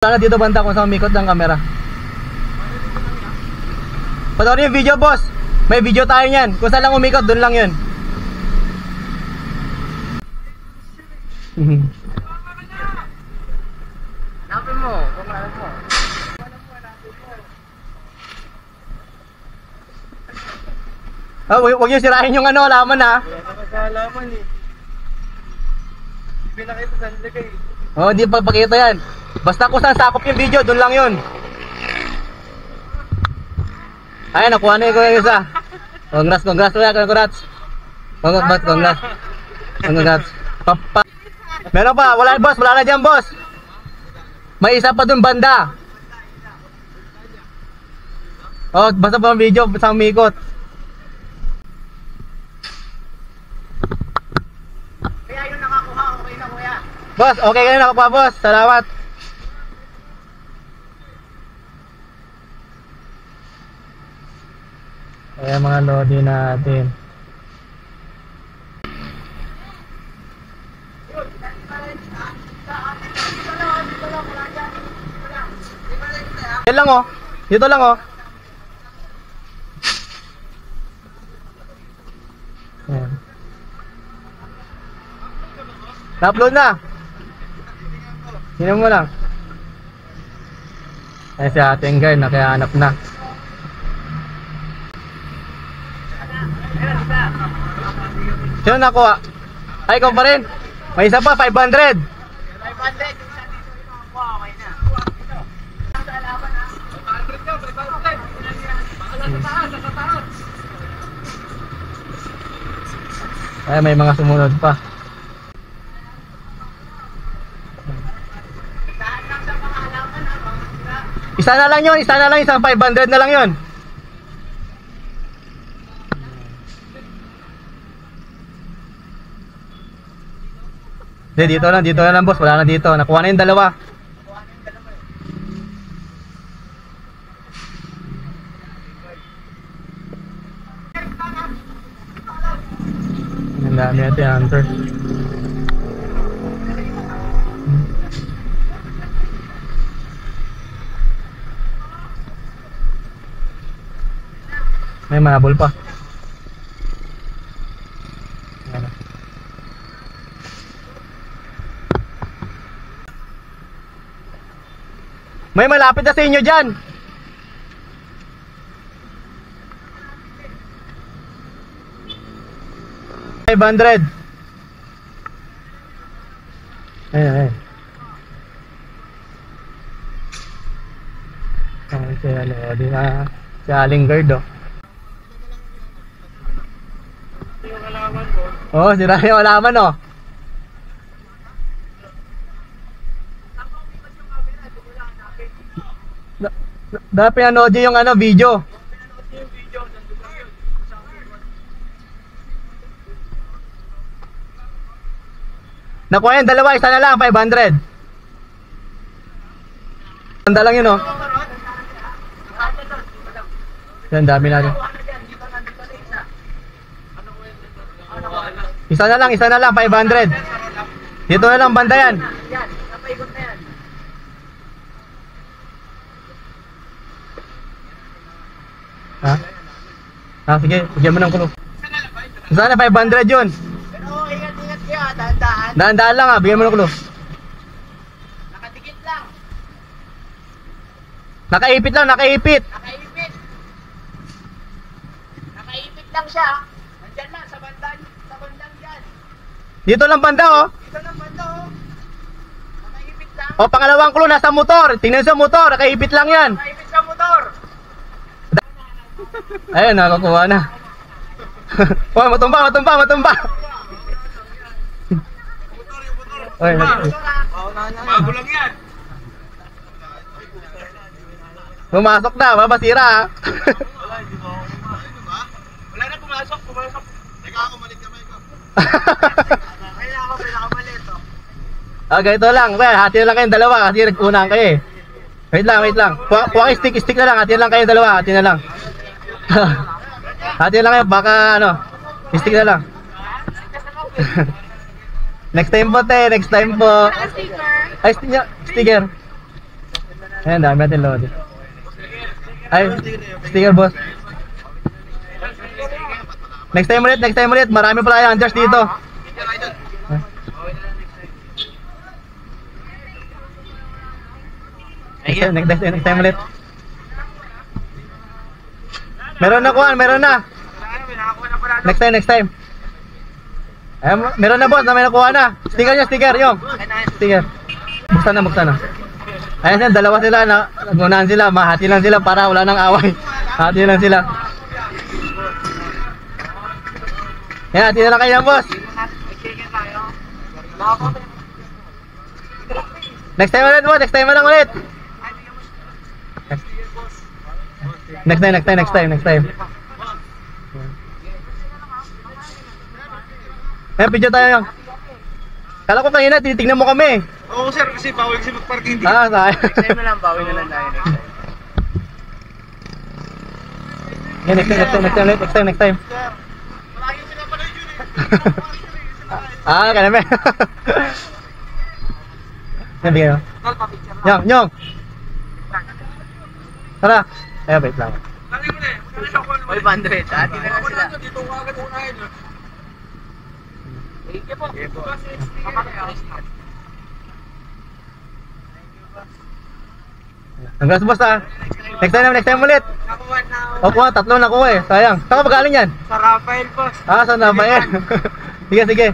Sana dito banda kung saan umikot ng camera. Panoorin yung video, boss. May video tayo niyan. Kung saan lang umikot, doon lang yun. Hanapin mo, kung hanapin mo. Huwag niyo sirahin yung halaman ha. Wala ka sa halaman eh. Hindi pinakita sa nilagay. Hindi pagpakita yan. Basta kung saan sakop yung video, doon lang yun. Ay, nakuha na yung isa. Congrats. Papa. Meron pa, wala na dyan, boss. May isa pa dun banda. Basta pa ang video, sa umikot. Kaya yun nakakuha, okay na kuya. Boss, okay ka na nakakuha, boss. Salamat. Ayan mga lodi natin. Yan lang oh. Dito lang oh. Ayan. Na-upload na. Sino mo lang. Ay si ating guard nakahanap na. Sino nakuha? Ay, ikaw pa rin. May isa pa, 500. 500, isa dito yung nakakuha, okay na. Sa halaman ha. 500 ka, 500. Sa taas. Ay, may mga sumunod pa. Saan lang sa mga halaman ha, mga sila. Isa na lang yun, isang 500 na lang yun. Dito na lang boss, wala na dito. Nakuha na yung dalawa. Ang dami natin hunter. May manabol pa. Ayan. May malapit na sa inyo dyan. $500. Ayan. Di na si Aling Guard oh. Yung halaman mo. Oh, sira yung halaman oh. Dapat pinanood yung video. Nakuha yung dalawa, isa na lang, 500. Tanda lang yun oh. Yan, dami natin. Isa na lang, 500. Dito na lang banda yan. Yan, napaikot na yan. Sige, bigyan mo ng kulo. Sana 500 yun. Pero ingat-ingat kaya, dahan-dahan. Dahan-dahan lang bigyan mo ng kulo. Nakatikit lang. Nakaipit lang. Nakaipit lang siya. Nandyan lang, sa bandang dyan. Dito lang banda oh. Dito ng banda oh. Nakaipit lang. Pangalawang kulo nasa motor. Tingnan sa motor, nakaipit lang yan. Nakaipit sa motor. Ayun, nakakuha na. Oh, matumba. Oy, Bago lang yan. pumasok na, mabasira ha. Wala na pumasok. Teka ako, malit kamay ko. Kaya ako, pinakamalit oh. Ganito lang. Well, hati na lang kayong dalawa kasi nag-unang kayo eh. Wait lang. Kuha stick na lang. Hati na lang kayong dalawa. Hati na lang. Hati na lang kayo. Baka stick na lang. Next time po te. Next time po. Sticker. Ay, sticker. Ayan, dami natin load. Ay, sticker boss. Next time ulit. Marami pala yung Anjars dito. Next time ulit. Meron na kuhan, meron na. Next time. Ay, meron na boss, may nakuha na. Sticker yung. Sticker. Buksan na. Ayan sila, dalawa sila, nagunahan sila, mahati lang sila para wala nang away. Hati lang sila. Yan, hati na lang kayo boss. Next time ulit boss, next time ulit. Next time. Eh, video tayo yung. Kala ko kanina, tinitignan mo kami. Oo sir, kasi bawal kasi mag-parking dito. Ah, sayang. Next time na lang, bawal na lang tayo next time. Yeah, next time. Sir, palagi pinapanood yun eh. Ah, kaname. Yan, bigay mo. Tol, pa-picture. Nyong. Tara. Ay, wait lang. Lagi mo na eh, magkano siya call mo? 500, ati na lang sila. Dito ko agad unahin. Thank you po. Congrats boss ah. Next time ulit. Nakuha na ako. Opo, 3 nakuha eh. Sayang. Saan ka magaling yan? Sa Rafael boss. Ah, sa Rafael. Sige.